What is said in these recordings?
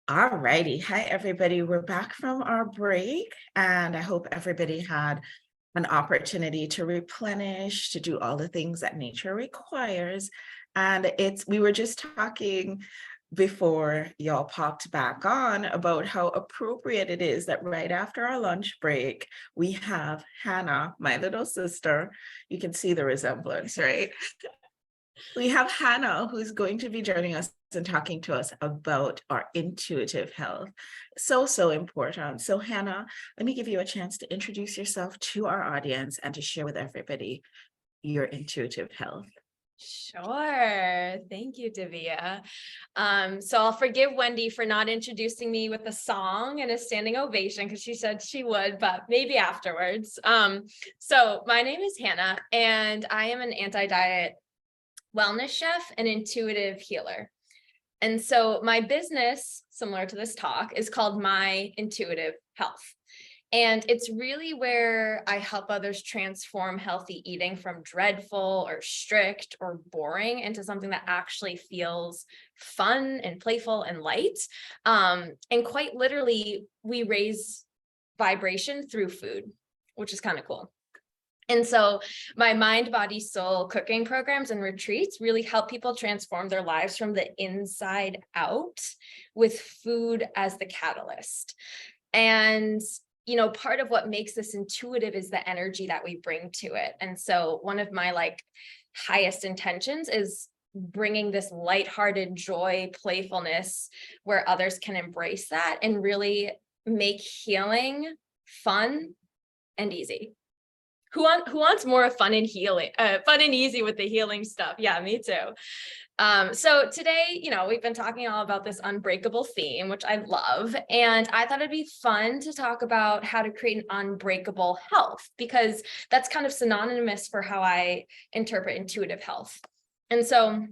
All righty. Hi, everybody. We're back from our break, and I hope everybody had an opportunity to replenish, to do all the things that nature requires. And we were just talking before y'all popped back on about how appropriate it is that right after our lunch break, we have Hannah, my little sister. You can see the resemblance, right? We have Hannah, who's going to be joining us and talking to us about our intuitive health. So important. So, Hannah, let me give you a chance to introduce yourself to our audience and to share with everybody your intuitive health. Sure. Thank you, Divya. So I'll forgive Wendy for not introducing me with a song and a standing ovation because she said she would, but maybe afterwards. So my name is Hannah, and I am an anti-diet wellness chef and intuitive healer. And so my business, similar to this talk, is called My Intuitive Health. And it's really where I help others transform healthy eating from dreadful or strict or boring into something that actually feels fun and playful and light. And quite literally, we raise vibration through food, which is kind of cool. And so my mind, body, soul cooking programs and retreats really help people transform their lives from the inside out with food as the catalyst. And part of what makes this intuitive is the energy that we bring to it. And so one of my highest intentions is bringing this lighthearted joy, playfulness, where others can embrace that and really make healing fun and easy. Who wants more fun and healing, fun and easy with the healing stuff? Yeah, me too. So today, we've been talking all about this unbreakable theme, which I love. And I thought it'd be fun to talk about how to create an unbreakable health, because that's kind of synonymous for how I interpret intuitive health. And so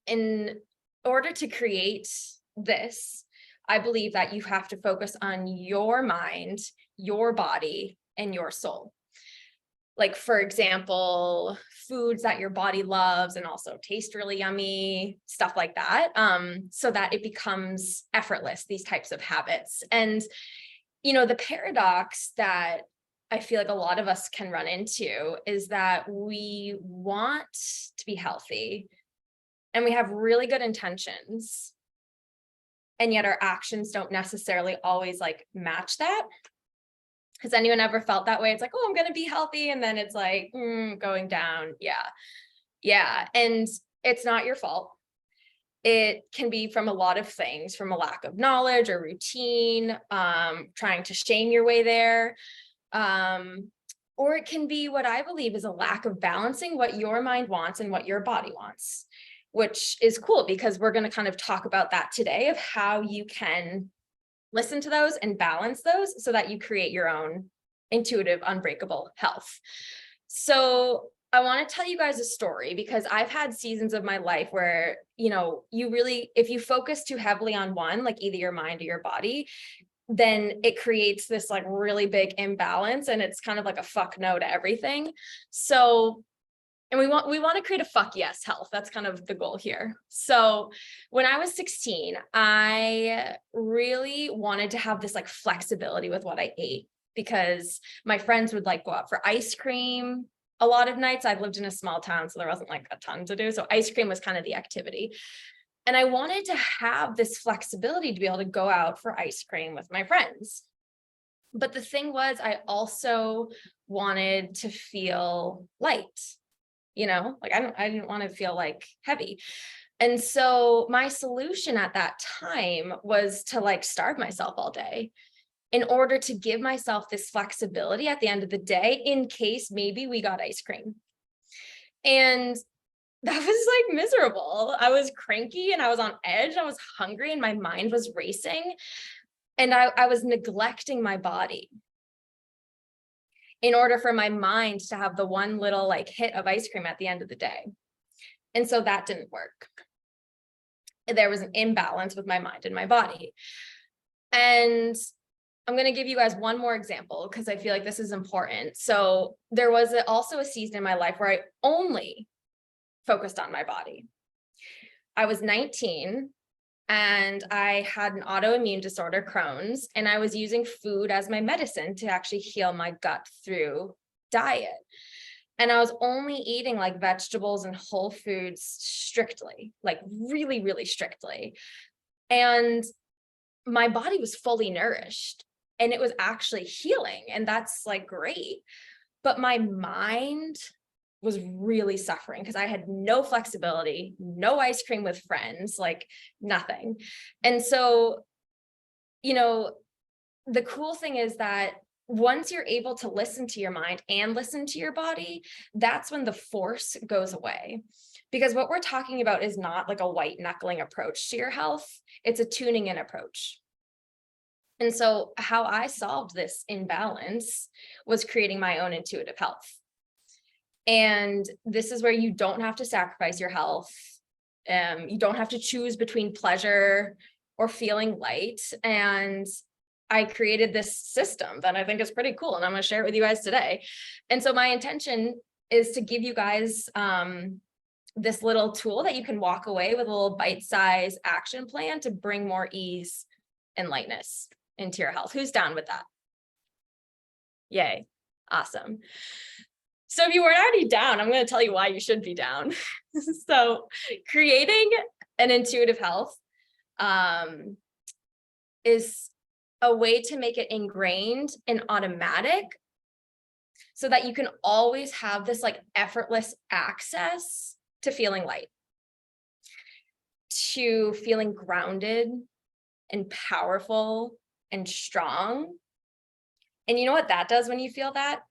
in order to create this, I believe that you have to focus on your mind, your body, and your soul. Like, for example, foods that your body loves and also taste really yummy, stuff like that, so that it becomes effortless, these types of habits. And, the paradox that I feel like a lot of us can run into is that we want to be healthy and we have really good intentions, and yet our actions don't necessarily always match that. Has anyone ever felt that way? It's like, oh, I'm going to be healthy. And then it's going down. Yeah. And it's not your fault. It can be from a lot of things, from a lack of knowledge or routine, trying to shame your way there. Or it can be what I believe is a lack of balancing what your mind wants and what your body wants, which is cool because we're going to kind of talk about that today, of how you can listen to those and balance those so that you create your own intuitive, unbreakable health. So I want to tell you guys a story, because I've had seasons of my life where, you really, if you focus too heavily on one, like either your mind or your body, then it creates this really big imbalance, and it's kind of like a fuck no to everything. So and we want to create a fuck yes health. That's kind of the goal here. So when I was 16, I really wanted to have this flexibility with what I ate, because my friends would go out for ice cream a lot of nights. I've lived in a small town, so there wasn't a ton to do. So ice cream was kind of the activity. And I wanted to have this flexibility to be able to go out for ice cream with my friends. But the thing was, I also wanted to feel light. I didn't want to feel heavy. And so my solution at that time was to starve myself all day in order to give myself this flexibility at the end of the day, in case maybe we got ice cream. And that was miserable. I was cranky and I was on edge. I was hungry and my mind was racing, and I was neglecting my body in order for my mind to have the one little hit of ice cream at the end of the day. And so that didn't work. There was an imbalance with my mind and my body. And I'm going to give you guys one more example, because I feel like this is important. So there was also a season in my life where I only focused on my body. I was 19 and I had an autoimmune disorder, Crohn's, and I was using food as my medicine to actually heal my gut through diet. And I was only eating like vegetables and whole foods strictly, like really, really strictly. And my body was fully nourished and it was actually healing. And that's like great. But my mind was really suffering because I had no flexibility, no ice cream with friends, like nothing. And so, you know, the cool thing is that once you're able to listen to your mind and listen to your body, that's when the force goes away. Because what we're talking about is not like a white knuckling approach to your health, it's a tuning in approach. And so how I solved this imbalance was creating my own intuitive health. And this is where you don't have to sacrifice your health. You don't have to choose between pleasure or feeling light. And I created this system that I think is pretty cool, and I'm going to share it with you guys today. And so my intention is to give you guys this little tool that you can walk away with, a little bite-sized action plan to bring more ease and lightness into your health. Who's down with that? Yay. Awesome. So if you weren't already down, I'm going to tell you why you should be down. So creating an intuitive health is a way to make it ingrained and automatic so that you can always have this like effortless access to feeling light, to feeling grounded and powerful and strong. And you know what that does when you feel that?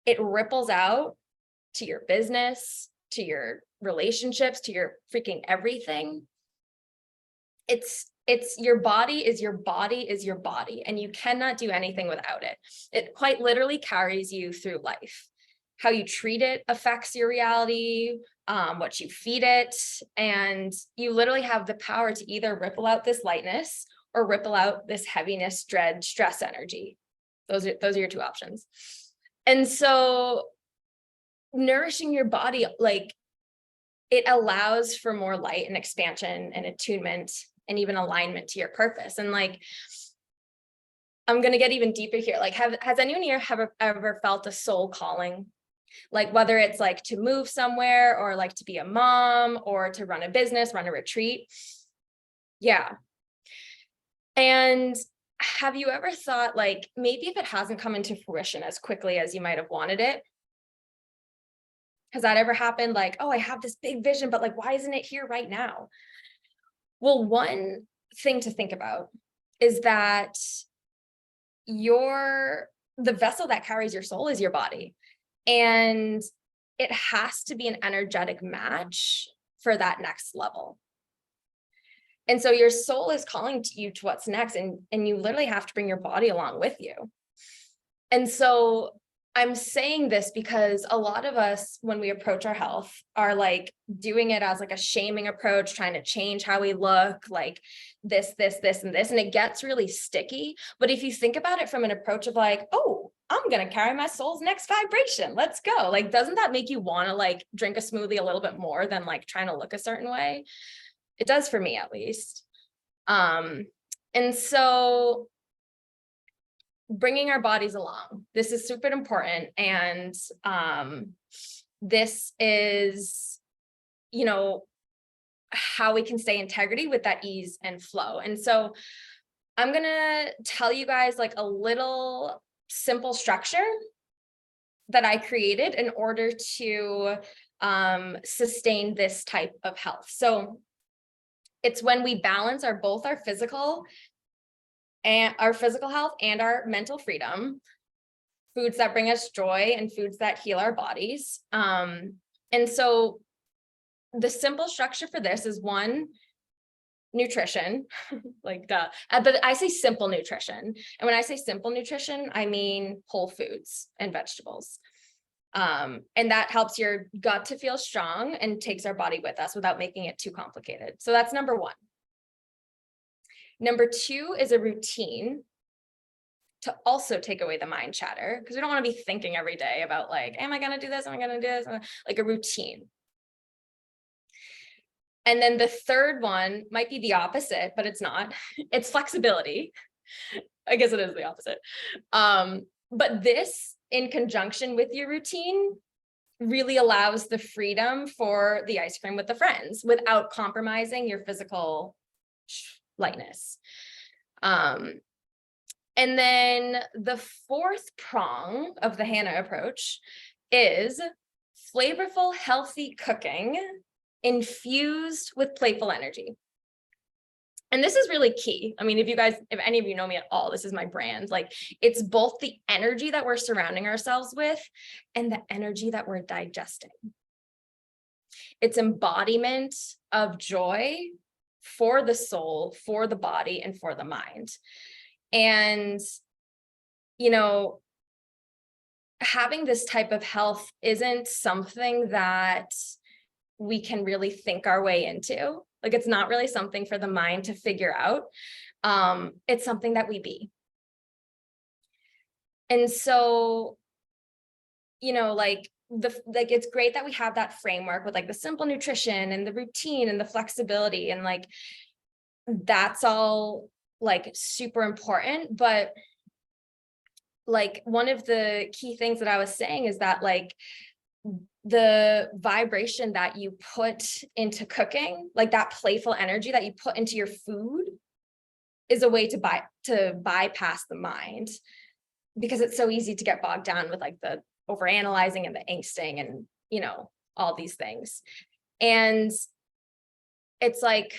It ripples out to your business, to your relationships, to your freaking everything. It's your body is your body is your body, and you cannot do anything without it. It quite literally carries you through life. How you treat it affects your reality, what you feed it, and you literally have the power to either ripple out this lightness or ripple out this heaviness, dread, stress energy. Those are your two options. And so nourishing your body, like, it allows for more light and expansion and attunement and even alignment to your purpose. And like, I'm going to get even deeper here. Like, has anyone here ever felt a soul calling? Like, whether it's like to move somewhere or like to be a mom or to run a business, run a retreat. Yeah. And have you ever thought, like, maybe if it hasn't come into fruition as quickly as you might have wanted it? Has that ever happened? Like, oh, I have this big vision, but like, why isn't it here right now? Well, one thing to think about is that the vessel that carries your soul is your body. And it has to be an energetic match for that next level. And so your soul is calling to you to what's next, and you literally have to bring your body along with you. And so I'm saying this because a lot of us, when we approach our health, are like doing it as like a shaming approach, trying to change how we look, like this, and this, and it gets really sticky. But if you think about it from an approach of like, oh, I'm going to carry my soul's next vibration, let's go. Like, doesn't that make you want to like drink a smoothie a little bit more than like trying to look a certain way? It does for me, at least. And so bringing our bodies along, this is super important. And this is, you know, how we can stay in integrity with that ease and flow. And so I'm going to tell you guys like a little simple structure that I created in order to sustain this type of health. So it's when we balance both our physical health and our mental freedom, foods that bring us joy and foods that heal our bodies. And so the simple structure for this is one, nutrition, like duh. But I say simple nutrition. And when I say simple nutrition, I mean whole foods and vegetables. And that helps your gut to feel strong and takes our body with us without making it too complicated. So that's number one. Number two is a routine to also take away the mind chatter, because we don't want to be thinking every day about like, am I going to do this? Am I going to do this? Like a routine. And then the third one might be the opposite, but it's not. It's flexibility. I guess it is the opposite. But this, in conjunction with your routine, really allows the freedom for the ice cream with the friends without compromising your physical lightness. And then the fourth prong of the Hannah approach is flavorful, healthy cooking infused with playful energy. And this is really key. I mean, if any of you know me at all, this is my brand. Like, it's both the energy that we're surrounding ourselves with and the energy that we're digesting. It's embodiment of joy for the soul, for the body, and for the mind. And, you know, having this type of health isn't something that we can really think our way into. Like, it's not really something for the mind to figure out. It's something that we be. And so, you know, like it's great that we have that framework with like the simple nutrition and the routine and the flexibility, and like that's all like super important. But like one of the key things that I was saying is that like the vibration that you put into cooking, like that playful energy that you put into your food, is a way to bypass the mind, because it's so easy to get bogged down with like the overanalyzing and the angsting and, you know, all these things. And it's like,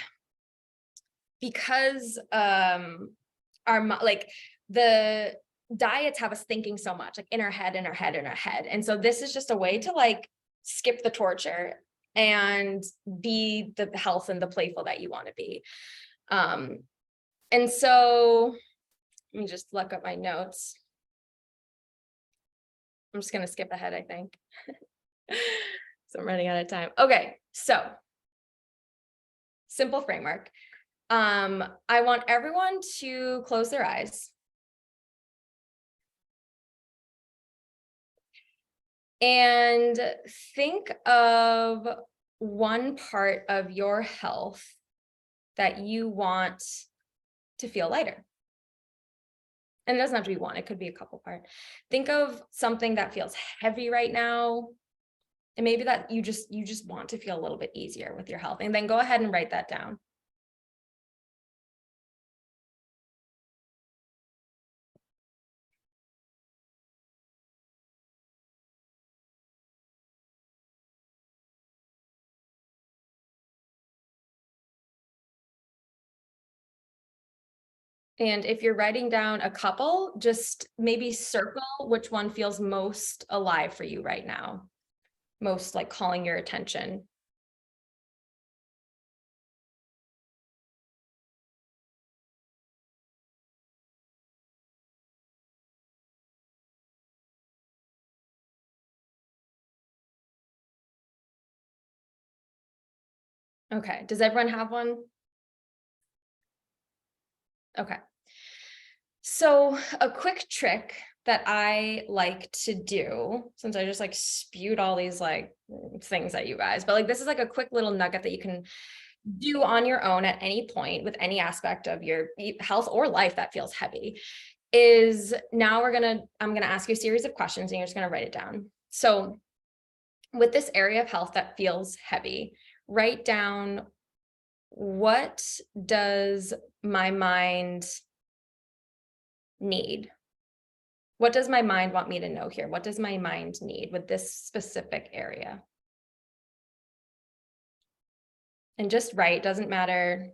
because like the diets have us thinking so much, like in our head. And so this is just a way to like skip the torture and be the health and the playful that you want to be. And so let me just look up my notes. I'm just going to skip ahead, I think. So I'm running out of time. Okay, so simple framework. I want everyone to close their eyes. And think of one part of your health that you want to feel lighter. And it doesn't have to be one, it could be a couple parts. Think of something that feels heavy right now. And maybe that you just want to feel a little bit easier with your health. And then go ahead and write that down. And if you're writing down a couple, just maybe circle which one feels most alive for you right now, most like calling your attention. Okay, does everyone have one? Okay. So a quick trick that I like to do, since I just like spewed all these like things at you guys, but like this is like a quick little nugget that you can do on your own at any point with any aspect of your health or life that feels heavy, is now I'm gonna ask you a series of questions and you're just gonna write it down. So with this area of health that feels heavy, write down, what does my mind need? What does my mind want me to know here? What does my mind need with this specific area? And just write, doesn't matter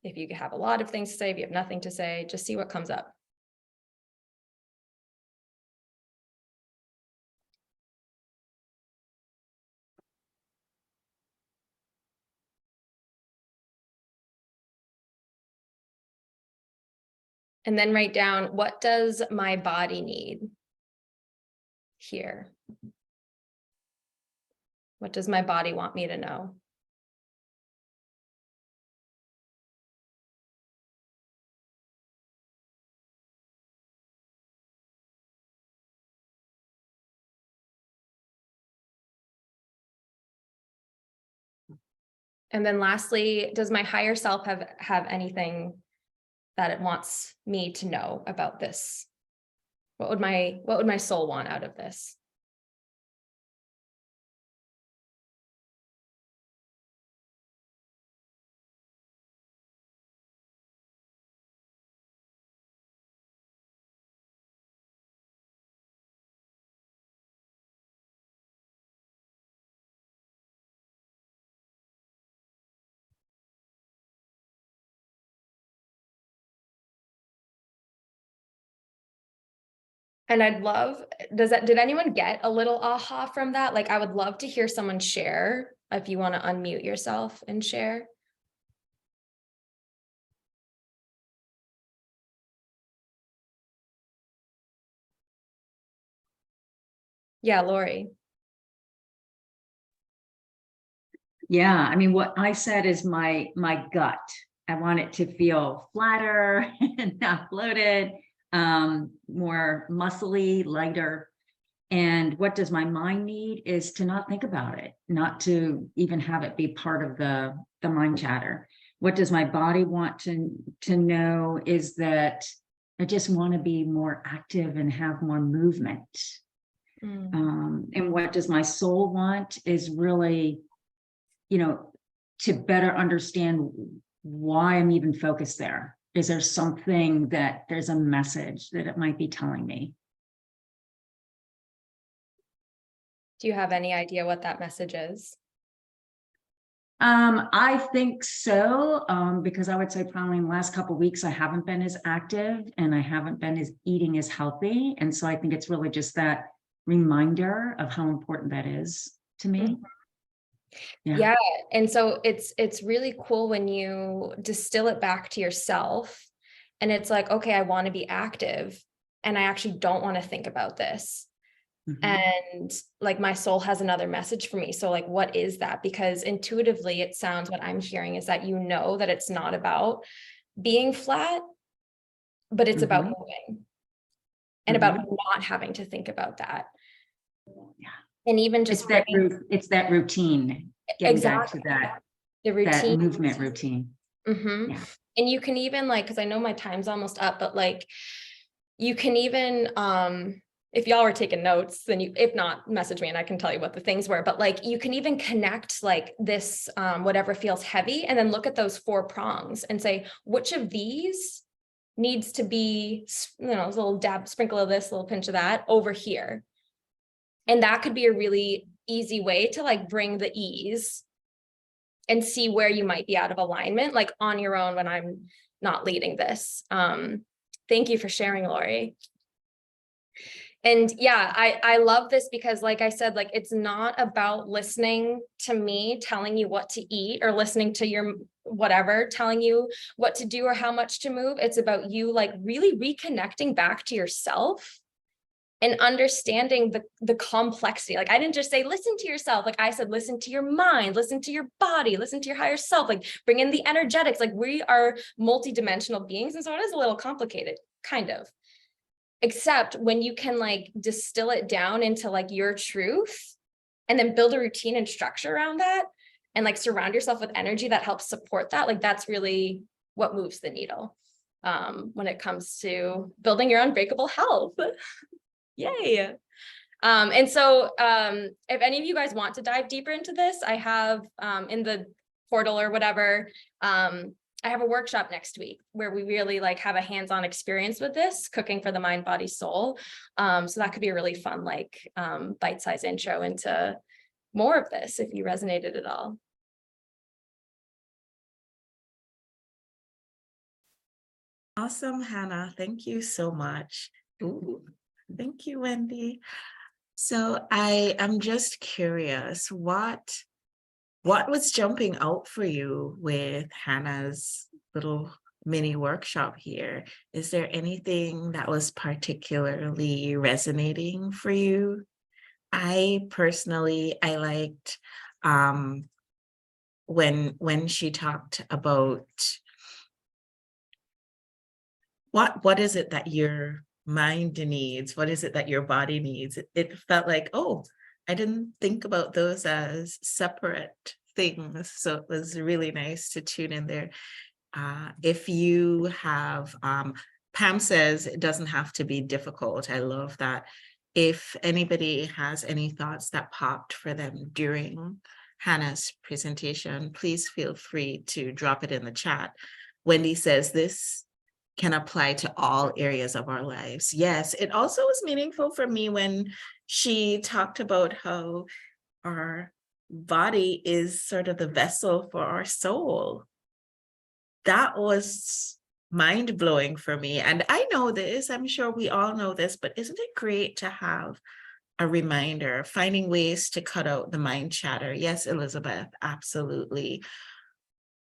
if you have a lot of things to say, if you have nothing to say, just see what comes up. And then write down, what does my body need here? What does my body want me to know? And then lastly, does my higher self have anything that it wants me to know about this? What would my soul want out of this? And I'd love, did anyone get a little aha from that? Like, I would love to hear someone share, if you want to unmute yourself and share. Yeah, Lori. Yeah, I mean, what I said is my gut. I want it to feel flatter and not bloated, more muscly, lighter. And what does my mind need is to not think about it, not to even have it be part of the mind chatter. What does my body want to know is that I just want to be more active and have more movement. And what does my soul want is really, to better understand why I'm even focused there. Is there something that there's a message that it might be telling me? Do you have any idea what that message is? I think so, because I would say probably in the last couple of weeks, I haven't been as active and I haven't been eating as healthy. And so I think it's really just that reminder of how important that is to me. Yeah. And so it's really cool when you distill it back to yourself and it's like, okay, I want to be active and I actually don't want to think about this. And like my soul has another message for me. So like, what is that? Because intuitively it sounds, what I'm hearing is that that it's not about being flat, but it's about moving and about not having to think about that. Yeah. And even just it's that routine, getting back to that, the routine, that movement routine. Yeah. And you can even like, because I know my time's almost up, but like you can even if y'all were taking notes, then if not, message me and I can tell you what the things were. But like you can even connect like this whatever feels heavy and then look at those 4 prongs and say, which of these needs to be, a little dab, sprinkle of this, a little pinch of that over here. And that could be a really easy way to like bring the ease and see where you might be out of alignment, like on your own when I'm not leading this. Thank you for sharing, Lori. And yeah, I love this because like I said, like, it's not about listening to me telling you what to eat or listening to your whatever, telling you what to do or how much to move. It's about you like really reconnecting back to yourself and understanding the complexity. Like I didn't just say, listen to yourself. Like I said, listen to your mind, listen to your body, listen to your higher self, like bring in the energetics. Like we are multidimensional beings. And so it is a little complicated, kind of. Except when you can like distill it down into like your truth and then build a routine and structure around that and like surround yourself with energy that helps support that. Like that's really what moves the needle when it comes to building your unbreakable health. Yay. And so if any of you guys want to dive deeper into this, I have in the portal or whatever, I have a workshop next week where we really like have a hands-on experience with this, cooking for the mind, body, soul. So that could be a really fun, like bite-sized intro into more of this if you resonated at all. Awesome, Hannah. Thank you so much. Ooh, thank you, Wendy. So I am just curious, what was jumping out for you with Hannah's little mini workshop here? Is there anything that was particularly resonating for you? I personally, I liked when she talked about what is it that your mind needs? What is it that your body needs? It felt like, oh, I didn't think about those as separate things. So it was really nice to tune in there. If you have, Pam says it doesn't have to be difficult. I love that. If anybody has any thoughts that popped for them during Hannah's presentation, please feel free to drop it in the chat. Wendy says this can apply to all areas of our lives. Yes, it also was meaningful for me when she talked about how our body is sort of the vessel for our soul. That was mind-blowing for me. And I know this, I'm sure we all know this, but isn't it great to have a reminder, finding ways to cut out the mind chatter? Yes, Elizabeth, absolutely.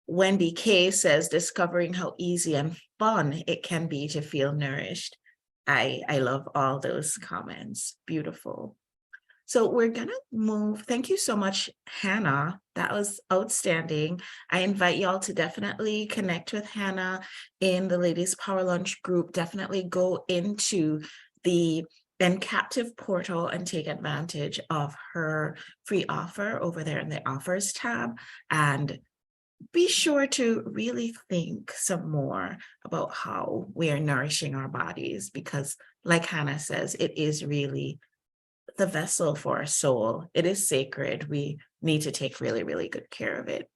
Wendy K says, discovering how easy and fun it can be to feel nourished. I love all those comments. Beautiful. So we're going to move. Thank you so much, Hannah. That was outstanding. I invite y'all to definitely connect with Hannah in the Ladies Power Lunch group. Definitely go into the Captive portal and take advantage of her free offer over there in the offers tab. And be sure to really think some more about how we are nourishing our bodies, because like Hannah says, it is really the vessel for our soul. It is sacred. We need to take really, really good care of it.